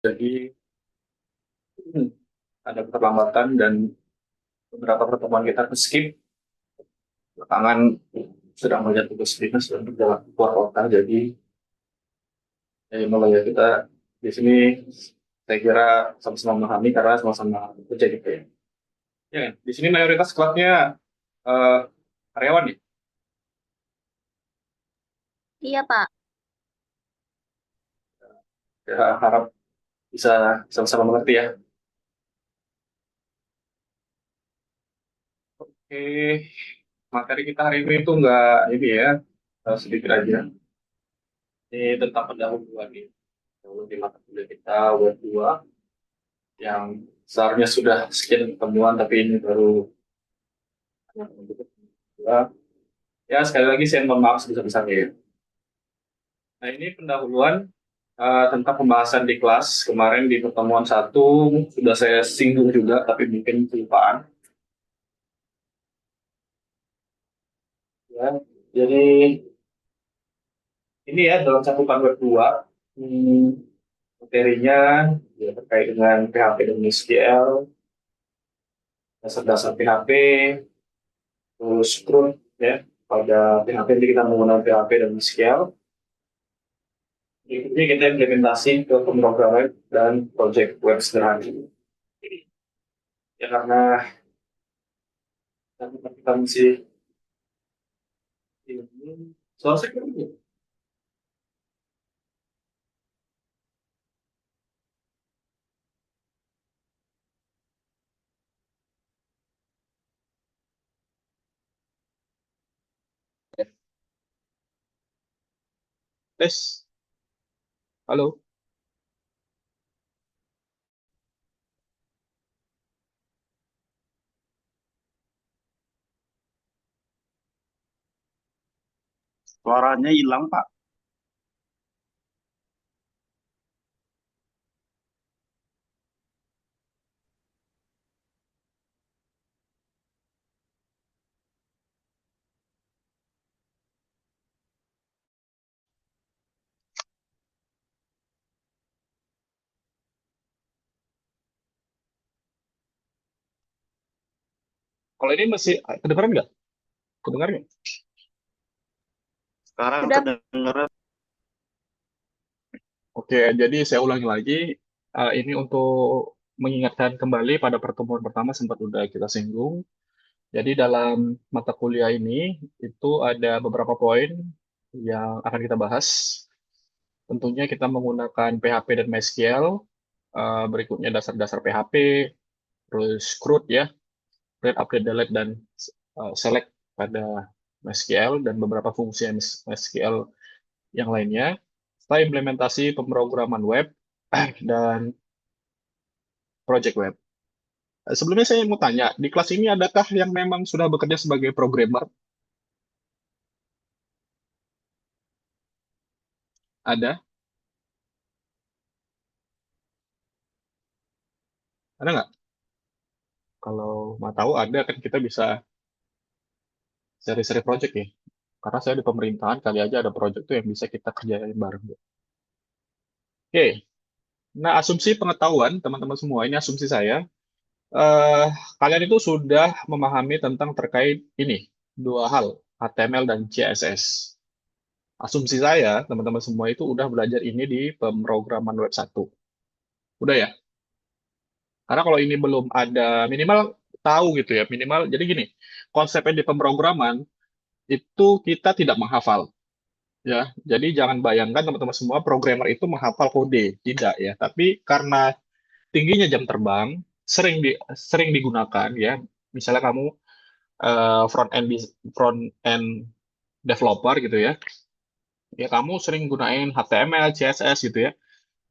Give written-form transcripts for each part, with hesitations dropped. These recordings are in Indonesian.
Jadi hmm, ada keterlambatan dan beberapa pertemuan kita ke skip. Belakangan sedang melihat tugas dinas dan berjalan keluar kota. Jadi mulai ya kita di sini saya kira sama-sama memahami karena sama-sama kerja gitu ya. Ya, kan? Di sini mayoritas klubnya eh, karyawan ya. Iya, Pak. Ya, harap bisa sama-sama mengerti ya. Oke, materi kita hari ini tuh nggak ini ya, sedikit aja. Ini tentang pendahuluan nih. Dahulu di mata kuliah kita web 2 yang seharusnya sudah sekian pertemuan tapi ini baru dua. Ya sekali lagi saya mohon maaf sebesar-besarnya ya. Nah ini pendahuluan tentang pembahasan di kelas kemarin di pertemuan satu sudah saya singgung juga tapi mungkin kelupaan ya. Jadi ini ya dalam cakupan web 2 materinya ya, terkait dengan PHP dan SQL, dasar-dasar PHP, terus CRUD ya. Pada PHP jadi kita menggunakan PHP dan SQL. Berikutnya kita implementasi ke pemrograman dan project web sederhana. Ya karena kita masih ini, soal saya tes, halo, Suaranya hilang, Pak. kalau ini masih kedengeran nggak? Kedengeran nggak? Sekarang Sudah. kedengeran. Oke, jadi saya ulangi lagi. Ini untuk mengingatkan kembali pada pertemuan pertama sempat udah kita singgung. Jadi dalam mata kuliah ini itu ada beberapa poin yang akan kita bahas. Tentunya kita menggunakan PHP dan MySQL, berikutnya dasar-dasar PHP, terus CRUD ya, create, update, delete, dan select pada MySQL, dan beberapa fungsi MySQL yang lainnya. Setelah implementasi pemrograman web dan project web. Sebelumnya saya mau tanya, di kelas ini adakah yang memang sudah bekerja sebagai programmer? Ada? Ada nggak? Kalau mau tahu ada kan kita bisa seri-seri project ya. Karena saya di pemerintahan kali aja ada project tuh yang bisa kita kerjain bareng. Oke, nah asumsi pengetahuan teman-teman semua ini asumsi saya. eh Kalian itu sudah memahami tentang terkait ini dua hal, HTML dan CSS. Asumsi saya teman-teman semua itu udah belajar ini di pemrograman web satu. Udah ya? Karena kalau ini belum ada minimal tahu gitu ya, minimal jadi gini, konsepnya di pemrograman itu kita tidak menghafal ya. Jadi jangan bayangkan teman-teman semua programmer itu menghafal kode, tidak ya. Tapi karena tingginya jam terbang sering digunakan ya. Misalnya kamu front end developer gitu ya. Ya kamu sering gunain HTML, CSS gitu ya.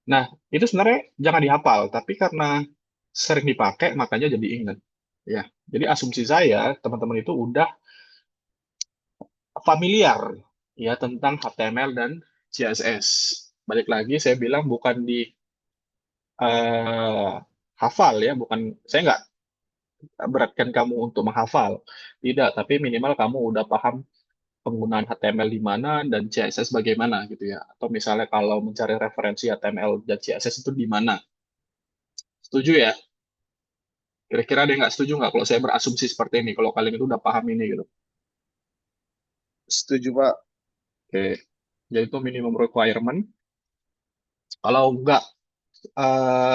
Nah, itu sebenarnya jangan dihafal, tapi karena sering dipakai makanya jadi ingat. Ya. Jadi asumsi saya teman-teman itu udah familiar ya tentang HTML dan CSS. Balik lagi saya bilang bukan di eh, hafal ya, bukan saya nggak beratkan kamu untuk menghafal. Tidak, tapi minimal kamu udah paham penggunaan HTML di mana dan CSS bagaimana gitu ya. Atau misalnya kalau mencari referensi HTML dan CSS itu di mana. Setuju ya? Kira-kira ada yang nggak setuju nggak kalau saya berasumsi seperti ini, kalau kalian itu udah paham ini gitu. Setuju, Pak. Oke, jadi itu minimum requirement. Kalau nggak,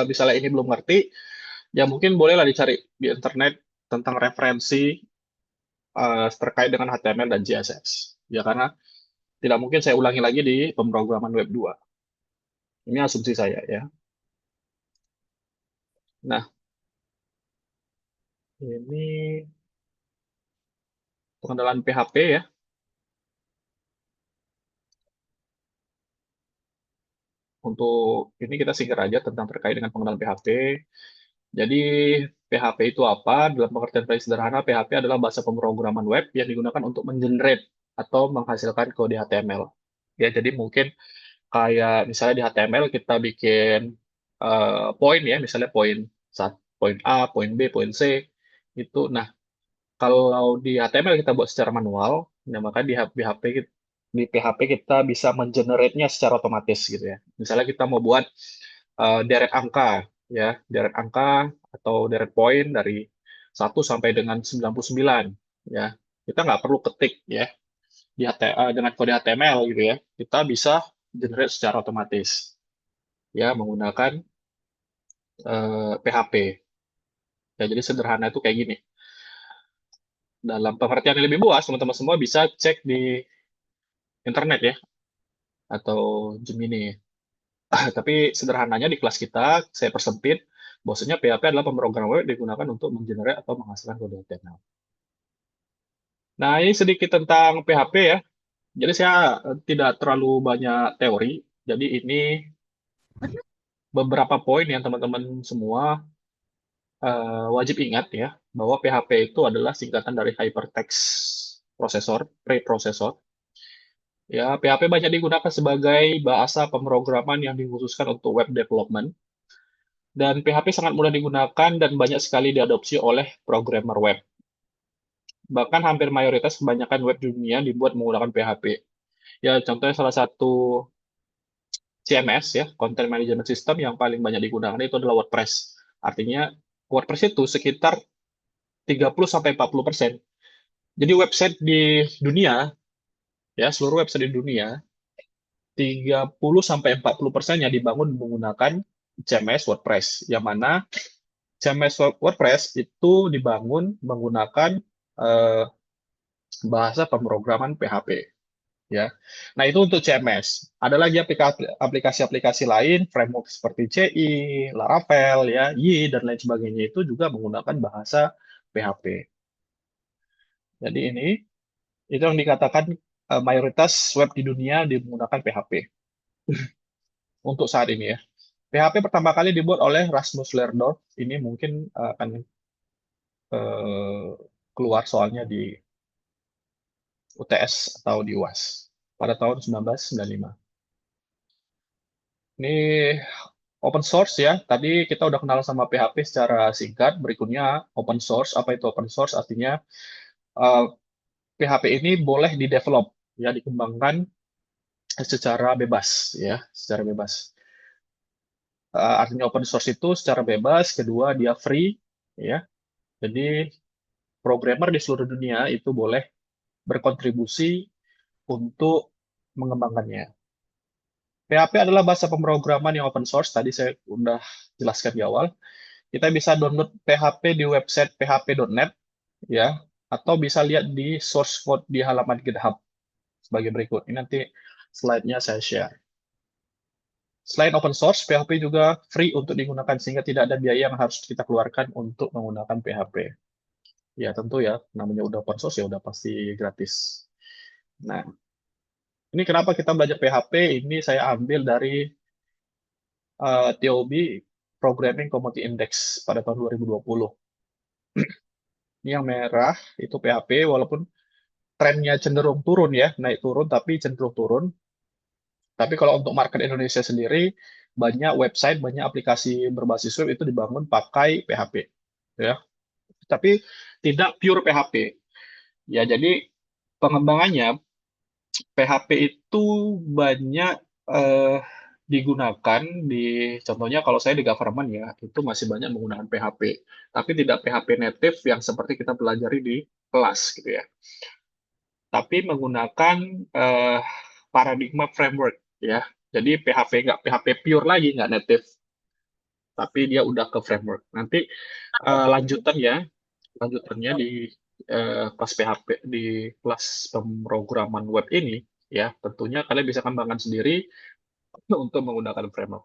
misalnya ini belum ngerti, ya mungkin bolehlah dicari di internet tentang referensi terkait dengan HTML dan CSS. Ya karena tidak mungkin saya ulangi lagi di pemrograman web 2. Ini asumsi saya ya. Nah, ini pengenalan PHP ya. Untuk ini kita singkat aja tentang terkait dengan pengenalan PHP. Jadi PHP itu apa? Dalam pengertian paling sederhana, PHP adalah bahasa pemrograman web yang digunakan untuk mengenerate atau menghasilkan kode HTML. Ya, jadi mungkin kayak misalnya di HTML kita bikin poin ya, misalnya poin A, poin B, poin C itu. Nah, kalau di HTML kita buat secara manual, nah maka di PHP kita bisa mengenerate-nya secara otomatis gitu ya. Misalnya kita mau buat deret angka ya, deret angka atau deret poin dari 1 sampai dengan 99 ya. Kita nggak perlu ketik ya dengan kode HTML gitu ya. Kita bisa generate secara otomatis ya menggunakan PHP. Ya, jadi sederhana itu kayak gini. Dalam pengertian yang lebih luas, teman-teman semua bisa cek di internet ya, atau Gemini. Tapi sederhananya di kelas kita, saya persempit, bahwasanya PHP adalah pemrograman web digunakan untuk menggenerate atau menghasilkan kode HTML. Nah, ini sedikit tentang PHP ya. Jadi saya tidak terlalu banyak teori. Jadi ini beberapa poin yang teman-teman semua wajib ingat ya, bahwa PHP itu adalah singkatan dari Hypertext Processor, Preprocessor. Ya, PHP banyak digunakan sebagai bahasa pemrograman yang dikhususkan untuk web development. Dan PHP sangat mudah digunakan dan banyak sekali diadopsi oleh programmer web. Bahkan hampir mayoritas kebanyakan web dunia dibuat menggunakan PHP. Ya, contohnya salah satu CMS ya, Content Management System yang paling banyak digunakan itu adalah WordPress. Artinya WordPress itu sekitar 30-40%. Jadi website di dunia, ya seluruh website di dunia, 30-40%-nya dibangun menggunakan CMS WordPress. Yang mana CMS WordPress itu dibangun menggunakan eh, bahasa pemrograman PHP. Ya. Nah, itu untuk CMS. Ada lagi aplikasi-aplikasi lain, framework seperti CI, Laravel, ya, Y, dan lain sebagainya itu juga menggunakan bahasa PHP. Jadi ini itu yang dikatakan mayoritas web di dunia menggunakan PHP untuk saat ini ya. PHP pertama kali dibuat oleh Rasmus Lerdorf. Ini mungkin akan keluar soalnya di UTS atau di UAS pada tahun 1995. Ini open source ya. Tadi kita udah kenal sama PHP secara singkat. Berikutnya open source. Apa itu open source? Artinya eh, PHP ini boleh di-develop, ya dikembangkan secara bebas, ya secara bebas. Artinya open source itu secara bebas. Kedua dia free, ya. Jadi programmer di seluruh dunia itu boleh berkontribusi untuk mengembangkannya. PHP adalah bahasa pemrograman yang open source. Tadi saya udah jelaskan di awal. Kita bisa download PHP di website php.net ya, atau bisa lihat di source code di halaman GitHub sebagai berikut. Ini nanti slide-nya saya share. Selain open source, PHP juga free untuk digunakan sehingga tidak ada biaya yang harus kita keluarkan untuk menggunakan PHP. Ya tentu ya, namanya udah open source ya udah pasti gratis. Nah, ini kenapa kita belajar PHP? Ini saya ambil dari TOB Programming Commodity Index pada tahun 2020. Ini yang merah itu PHP, walaupun trennya cenderung turun ya, naik turun tapi cenderung turun. Tapi kalau untuk market Indonesia sendiri, banyak website, banyak aplikasi berbasis web itu dibangun pakai PHP. Ya. Tapi tidak pure PHP. Ya, jadi pengembangannya PHP itu banyak eh, digunakan di, contohnya kalau saya di government ya, itu masih banyak menggunakan PHP. Tapi tidak PHP native yang seperti kita pelajari di kelas gitu ya. Tapi menggunakan eh, paradigma framework ya. Jadi PHP nggak PHP pure lagi, nggak native, tapi dia udah ke framework. Nanti lanjutannya di kelas PHP di kelas pemrograman web ini ya, tentunya kalian bisa kembangkan sendiri untuk menggunakan framework.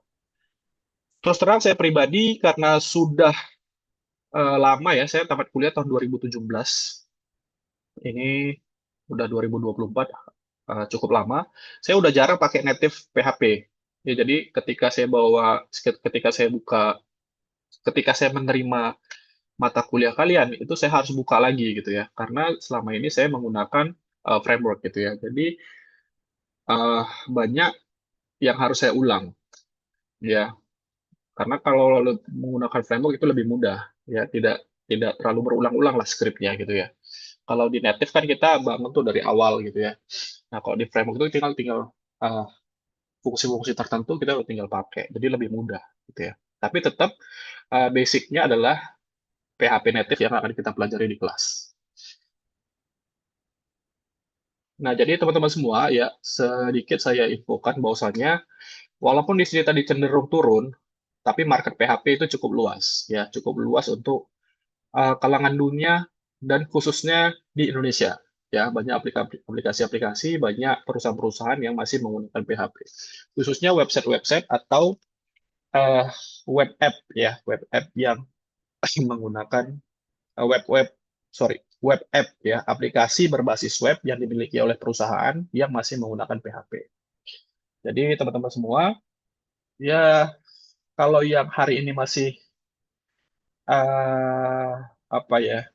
Terus terang saya pribadi karena sudah lama ya, saya tamat kuliah tahun 2017. Ini udah 2024, cukup lama. Saya udah jarang pakai native PHP. Ya, jadi ketika saya buka, ketika saya menerima mata kuliah kalian, itu saya harus buka lagi gitu ya. Karena selama ini saya menggunakan framework gitu ya. Jadi eh, banyak yang harus saya ulang ya. Karena kalau menggunakan framework itu lebih mudah ya, tidak tidak terlalu berulang-ulang lah skripnya gitu ya. Kalau di native kan kita bangun tuh dari awal gitu ya. Nah, kalau di framework itu tinggal tinggal uh, fungsi-fungsi tertentu kita tinggal pakai, jadi lebih mudah gitu ya. Tapi tetap basicnya adalah PHP native yang akan kita pelajari di kelas. Nah, jadi teman-teman semua ya, sedikit saya infokan bahwasannya walaupun di sini tadi cenderung turun, tapi market PHP itu cukup luas ya, cukup luas untuk kalangan dunia dan khususnya di Indonesia. Ya, banyak aplikasi-aplikasi, banyak perusahaan-perusahaan yang masih menggunakan PHP. Khususnya website-website atau eh, web app ya, web app yang menggunakan web-web, sorry, web app ya, aplikasi berbasis web yang dimiliki oleh perusahaan yang masih menggunakan PHP. Jadi teman-teman semua, ya kalau yang hari ini masih eh, apa ya,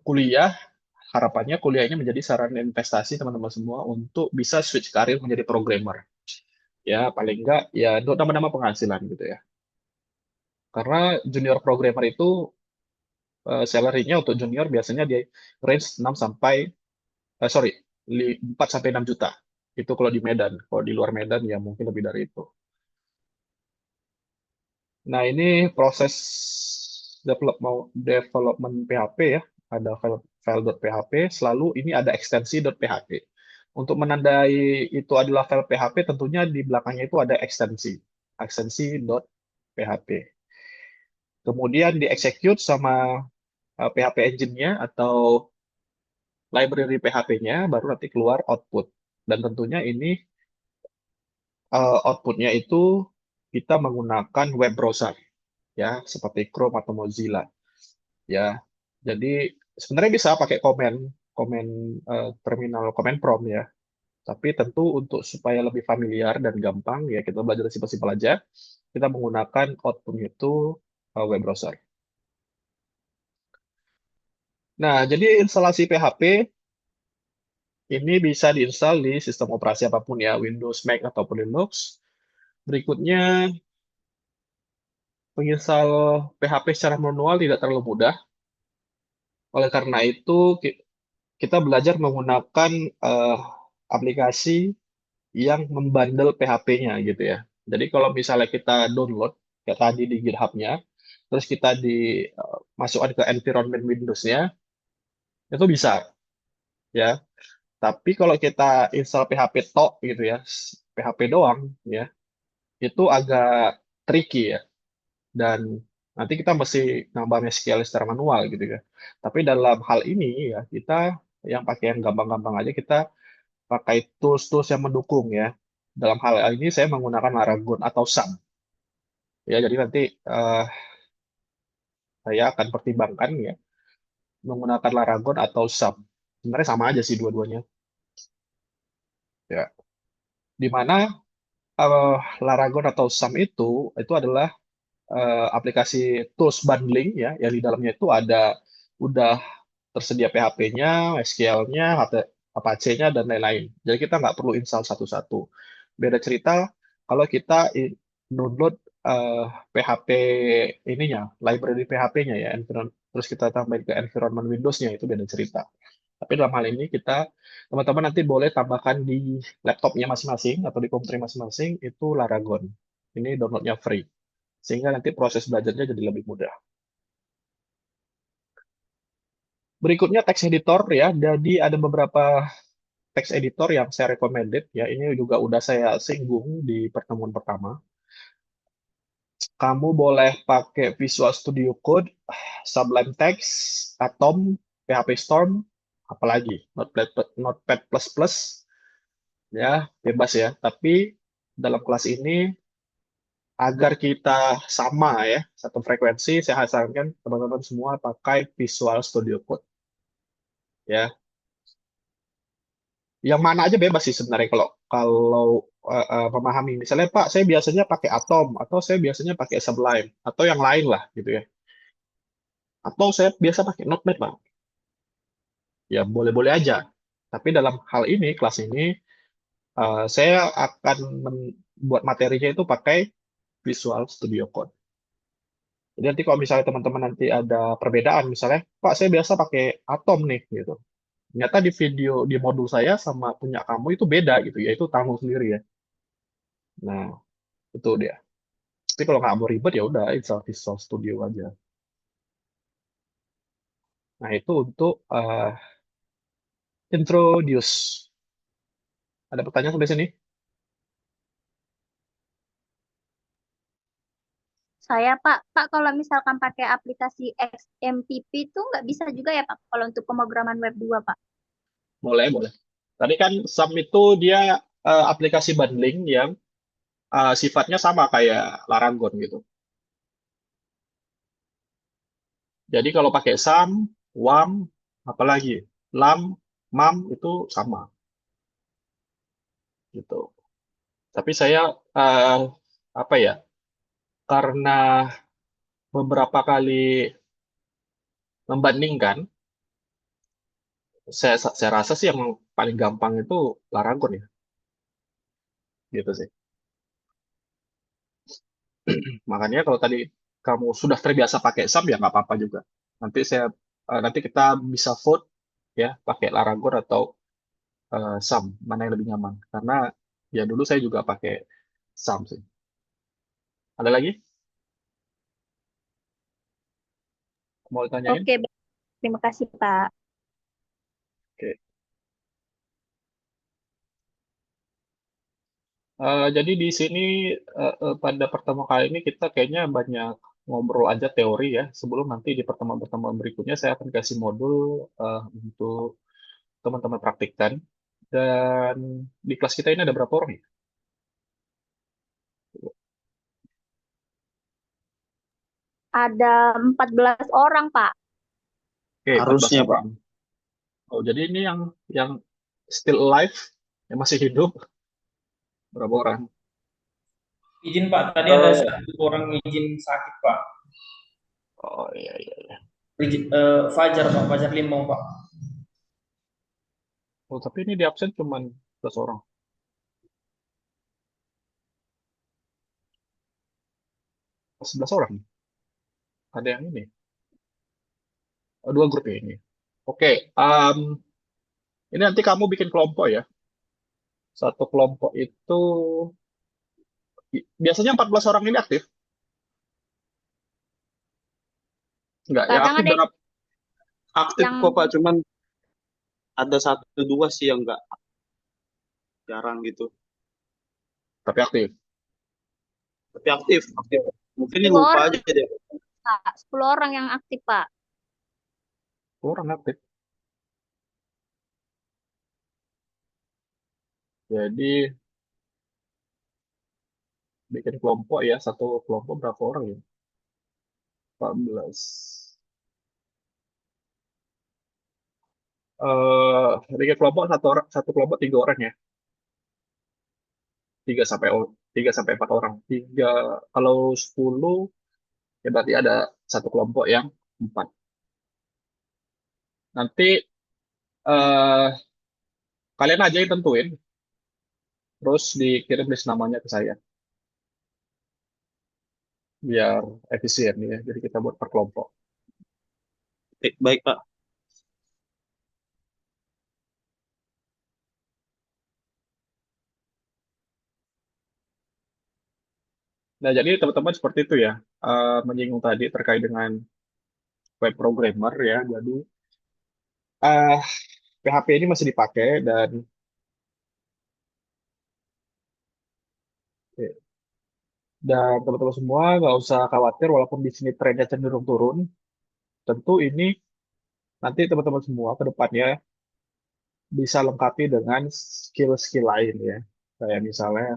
kuliah, harapannya kuliah ini menjadi saran investasi teman-teman semua untuk bisa switch karir menjadi programmer. Ya, paling enggak ya untuk nambah-nambah penghasilan gitu ya. Karena junior programmer itu salary-nya untuk junior biasanya di range 6 sampai 4 sampai 6 juta. Itu kalau di Medan. Kalau di luar Medan ya mungkin lebih dari itu. Nah, ini proses development PHP ya. Ada file.php, selalu ini ada ekstensi.php. Untuk menandai itu adalah file PHP, tentunya di belakangnya itu ada ekstensi.php. Kemudian di-execute sama PHP engine-nya atau library PHP-nya, baru nanti keluar output. Dan tentunya ini output-nya itu kita menggunakan web browser ya, seperti Chrome atau Mozilla ya. Jadi sebenarnya bisa pakai komen terminal comment prompt ya. Tapi tentu untuk supaya lebih familiar dan gampang ya, kita belajar simpel-simpel aja. Kita menggunakan output itu web browser. Nah, jadi instalasi PHP ini bisa diinstal di sistem operasi apapun ya, Windows, Mac ataupun Linux. Berikutnya, menginstal PHP secara manual tidak terlalu mudah. Oleh karena itu, kita belajar menggunakan eh, aplikasi yang membundle PHP-nya gitu ya. Jadi kalau misalnya kita download kayak tadi di GitHub-nya, terus kita masukkan ke environment Windows-nya, itu bisa ya. Tapi kalau kita install PHP tok gitu ya, PHP doang ya, itu agak tricky ya. Dan nanti kita mesti nambah MySQL secara manual gitu ya. Tapi dalam hal ini ya, kita yang pakai yang gampang-gampang aja, kita pakai tools-tools yang mendukung ya. Dalam hal ini saya menggunakan Laragon atau SAM. Ya, jadi nanti eh, saya akan pertimbangkan ya menggunakan Laragon atau SAM. Sebenarnya sama aja sih dua-duanya. Ya, di mana eh, Laragon atau SAM itu adalah aplikasi tools bundling ya, yang di dalamnya itu ada udah tersedia PHP-nya, SQL-nya, Apache-nya, dan lain-lain. Jadi kita nggak perlu install satu-satu. Beda cerita kalau kita download eh, PHP ininya, library PHP-nya ya, terus kita tambahin ke environment Windows-nya, itu beda cerita. Tapi dalam hal ini teman-teman nanti boleh tambahkan di laptopnya masing-masing atau di komputer masing-masing itu Laragon. Ini downloadnya free. Sehingga nanti proses belajarnya jadi lebih mudah. Berikutnya text editor ya. Jadi ada beberapa text editor yang saya recommended ya. Ini juga udah saya singgung di pertemuan pertama. Kamu boleh pakai Visual Studio Code, Sublime Text, Atom, PHP Storm, apalagi Notepad++, ya bebas ya. Tapi dalam kelas ini agar kita sama ya satu frekuensi, saya sarankan teman-teman semua pakai Visual Studio Code ya. Yang mana aja bebas sih sebenarnya kalau kalau memahami. Misalnya Pak, saya biasanya pakai Atom atau saya biasanya pakai Sublime atau yang lain lah gitu ya. Atau saya biasa pakai Notepad Pak. Ya boleh-boleh aja. Tapi dalam hal ini, kelas ini, saya akan membuat materinya itu pakai Visual Studio Code. Jadi nanti kalau misalnya teman-teman nanti ada perbedaan, misalnya, Pak, saya biasa pakai Atom nih, gitu. Ternyata di video, di modul saya sama punya kamu itu beda gitu ya, itu tanggung sendiri ya. Nah, itu dia. Tapi kalau nggak mau ribet ya udah, install Visual Studio aja. Nah, itu untuk introduce. Ada pertanyaan sampai sini? Saya Pak kalau misalkan pakai aplikasi XMPP itu nggak bisa juga ya Pak kalau untuk pemrograman web 2 Pak. Boleh, boleh. Tadi kan SAM itu dia aplikasi bundling yang sifatnya sama kayak Laragon gitu. Jadi kalau pakai SAM, WAM, apalagi LAM, MAM itu sama gitu. Tapi saya eh, apa ya? Karena beberapa kali membandingkan, saya rasa sih yang paling gampang itu Laragon ya, gitu sih. Makanya kalau tadi kamu sudah terbiasa pakai SAM ya nggak apa-apa juga. Nanti kita bisa vote ya pakai Laragon atau SAM mana yang lebih nyaman. Karena ya dulu saya juga pakai SAM sih. Ada lagi? Mau ditanyain? Oke, terima kasih Pak. Oke. Jadi di sini pada pertemuan kali ini kita kayaknya banyak ngobrol aja teori ya. Sebelum nanti di pertemuan-pertemuan berikutnya saya akan kasih modul untuk teman-teman praktikkan. Dan di kelas kita ini ada berapa orang ya? Ada 14 orang Pak. Oke, 14 Harusnya Pak. orang. Oh, jadi ini yang still alive, yang masih hidup, berapa orang? Izin Pak, tadi ada Eh, satu orang izin sakit Pak. Oh iya iya iya. Fajar Pak, Fajar Limau Pak. Oh, tapi ini di absen cuma 11 orang. 11 orang. Ada yang ini. Oh, dua grup ya ini. Oke, ini nanti kamu bikin kelompok ya. Satu kelompok itu biasanya 14 orang ini aktif. Enggak, yang Kadang aktif ada berapa? aktif yang kok Pak, cuman ada satu dua sih yang nggak, jarang gitu. Tapi aktif. Tapi aktif, aktif. Mungkin ini 10 lupa orang aja deh. Pak. 10 orang yang aktif Pak. Orang aktif. Jadi bikin kelompok ya. Satu kelompok berapa orang ya? 14. Bikin kelompok satu kelompok 3 orang ya. 3 sampai 4 orang. Kalau 10 ya berarti ada satu kelompok yang 4. Nanti eh, kalian aja yang tentuin, terus dikirim list namanya ke saya biar efisien ya. Jadi kita buat per kelompok. Baik Pak. Nah, jadi teman-teman seperti itu ya, menyinggung tadi terkait dengan web programmer ya. Jadi eh PHP ini masih dipakai dan teman-teman semua nggak usah khawatir walaupun di sini trennya cenderung turun. Tentu ini nanti teman-teman semua ke depannya bisa lengkapi dengan skill-skill lain ya. Kayak misalnya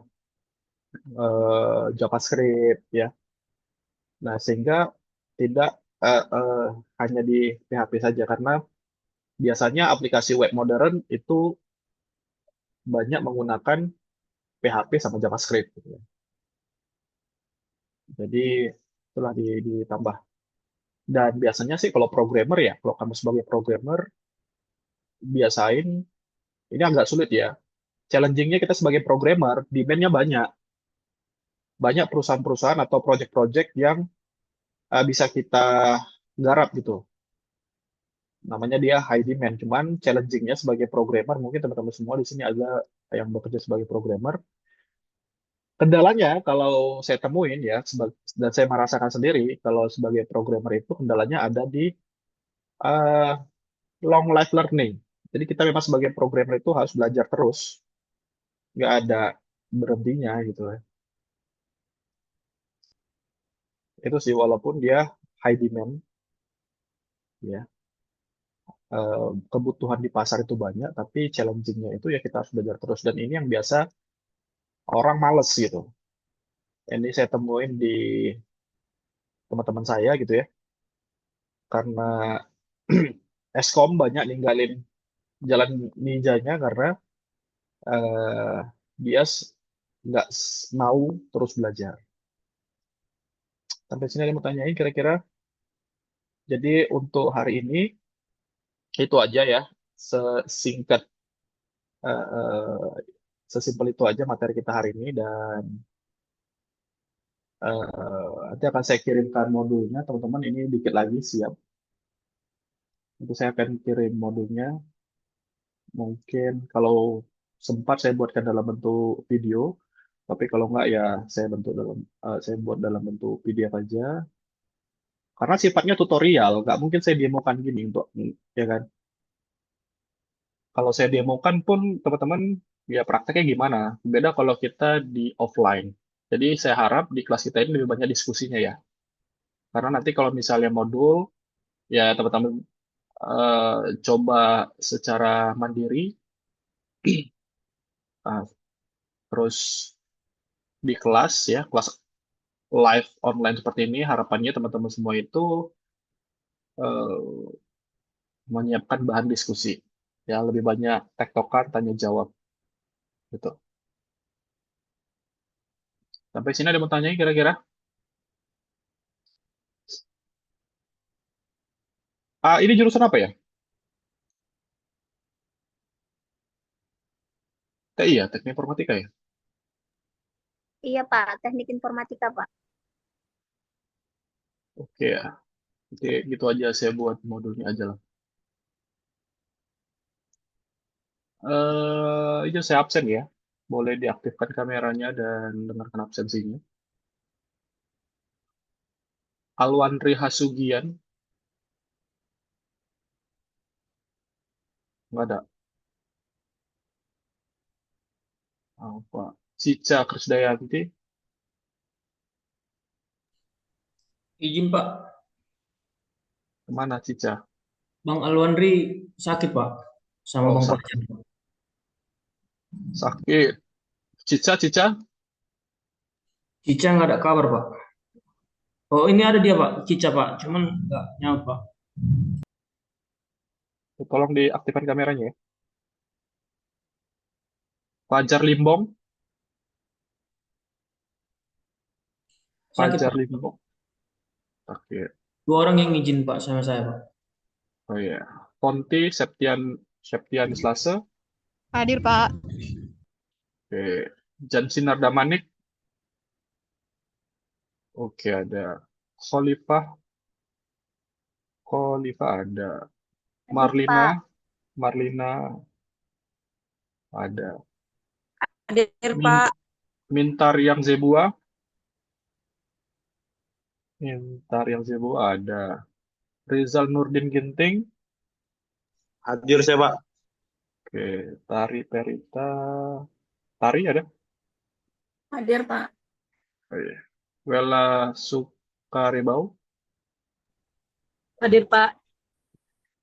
JavaScript ya. Nah, sehingga tidak hanya di PHP saja karena biasanya aplikasi web modern itu banyak menggunakan PHP sama JavaScript gitu ya. Jadi itulah ditambah. Dan biasanya sih kalau programmer ya, kalau kamu sebagai programmer biasain ini agak sulit ya. Challengingnya kita sebagai programmer, demand-nya banyak. Banyak perusahaan-perusahaan atau project-project yang bisa kita garap gitu. Namanya dia high demand. Cuman challengingnya sebagai programmer, mungkin teman-teman semua di sini ada yang bekerja sebagai programmer. Kendalanya kalau saya temuin ya, dan saya merasakan sendiri, kalau sebagai programmer itu kendalanya ada di eh, long life learning. Jadi kita memang sebagai programmer itu harus belajar terus, nggak ada berhentinya gitu ya. Itu sih walaupun dia high demand, ya kebutuhan di pasar itu banyak, tapi challengingnya itu ya kita harus belajar terus. Dan ini yang biasa orang males gitu. Ini saya temuin di teman-teman saya gitu ya, karena Eskom banyak ninggalin jalan ninjanya karena eh, dia nggak mau terus belajar. Sampai sini ada yang mau tanyain kira-kira. Jadi untuk hari ini itu aja ya, sesingkat, eh, eh, sesimpel itu aja materi kita hari ini dan nanti akan saya kirimkan modulnya teman-teman. Ini dikit lagi siap. Nanti saya akan kirim modulnya. Mungkin kalau sempat saya buatkan dalam bentuk video, tapi kalau nggak ya saya buat dalam bentuk PDF aja. Karena sifatnya tutorial, nggak mungkin saya demokan gini untuk ya kan. Kalau saya demokan pun teman-teman ya prakteknya gimana? Beda kalau kita di offline. Jadi saya harap di kelas kita ini lebih banyak diskusinya ya. Karena nanti kalau misalnya modul, ya teman-teman coba secara mandiri, ah, terus di kelas ya, kelas live online seperti ini, harapannya teman-teman semua itu eh, menyiapkan bahan diskusi. Ya, lebih banyak tektokan, tanya jawab gitu. Sampai sini ada mau tanya kira-kira? Ini jurusan apa ya? TI ya, Teknik Informatika ya? Iya Pak, teknik informatika Pak. Oke ya. Oke, gitu aja saya buat modulnya aja lah. Itu saya absen ya. Boleh diaktifkan kameranya dan dengarkan absensinya. Alwandri Hasugian, nggak ada. Apa? Cica Krisdayanti, Izin Pak, kemana Cica? Bang Alwandri sakit Pak, sama Oh, Bang sakit. Fajar. Sakit. Cica, Cica, Cica nggak ada kabar Pak. Oh ini ada dia Pak, Cica Pak, cuman nggak nyaut Pak. tolong diaktifkan kameranya ya. Fajar Limbong, Sakit Fajar Pak. Limbong. Sakit. Dua orang yang izin Pak sama saya Pak. Oh iya. Ponti Septian Selasa. Hadir, Pak. Oke. Jan Sinar Damanik. Oke, ada. Khalifah, Khalifah ada. Hadir Marlina, Pak. Marlina ada. Hadir, Min, Pak. Mintar yang Zebua. Intar yang sibuk ada. Rizal Nurdin Ginting. Hadir saya, Pak. Oke. Tari Perita. Tari ada? Hadir, Pak. Oh, iya. Wela Sukaribau. Hadir, Pak.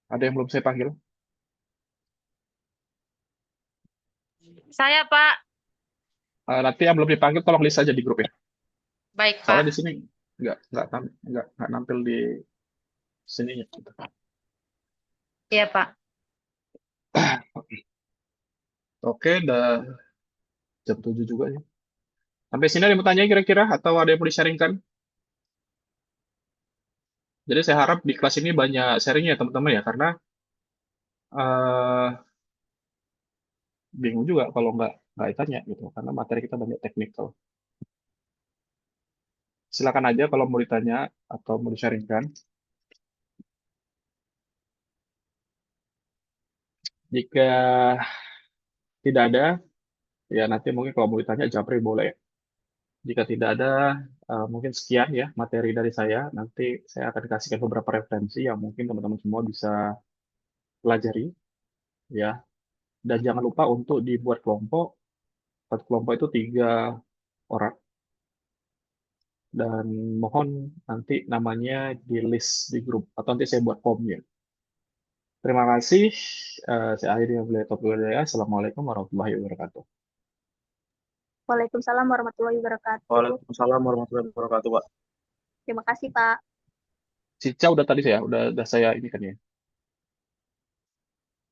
Ada yang belum saya panggil? Saya, Pak. Nanti yang belum dipanggil tolong list aja di grup ya. Baik, Pak. Soalnya di sini nggak nampil di sininya gitu. Iya, Pak. Oke, udah jam 7 juga ya. Sampai sini ada yang mau tanya kira-kira atau ada yang mau di-sharingkan? Jadi saya harap di kelas ini banyak sharingnya ya teman-teman ya, karena eh bingung juga kalau nggak ditanya gitu, karena materi kita banyak teknikal. Silakan aja kalau mau ditanya atau mau di-sharingkan. Jika tidak ada, ya nanti mungkin kalau mau ditanya japri boleh. Jika tidak ada, mungkin sekian ya materi dari saya. Nanti saya akan kasihkan beberapa referensi yang mungkin teman-teman semua bisa pelajari ya. Dan jangan lupa untuk dibuat kelompok. Satu kelompok itu 3 orang. Dan mohon nanti namanya di list di grup atau nanti saya buat formnya. Terima kasih. Saya akhiri wabillahi taufiq wal hidayah. Assalamualaikum warahmatullahi wabarakatuh. Waalaikumsalam warahmatullahi wabarakatuh. Waalaikumsalam warahmatullahi wabarakatuh, Pak. Terima kasih, Pak. Cica udah tadi udah saya ini kan ya.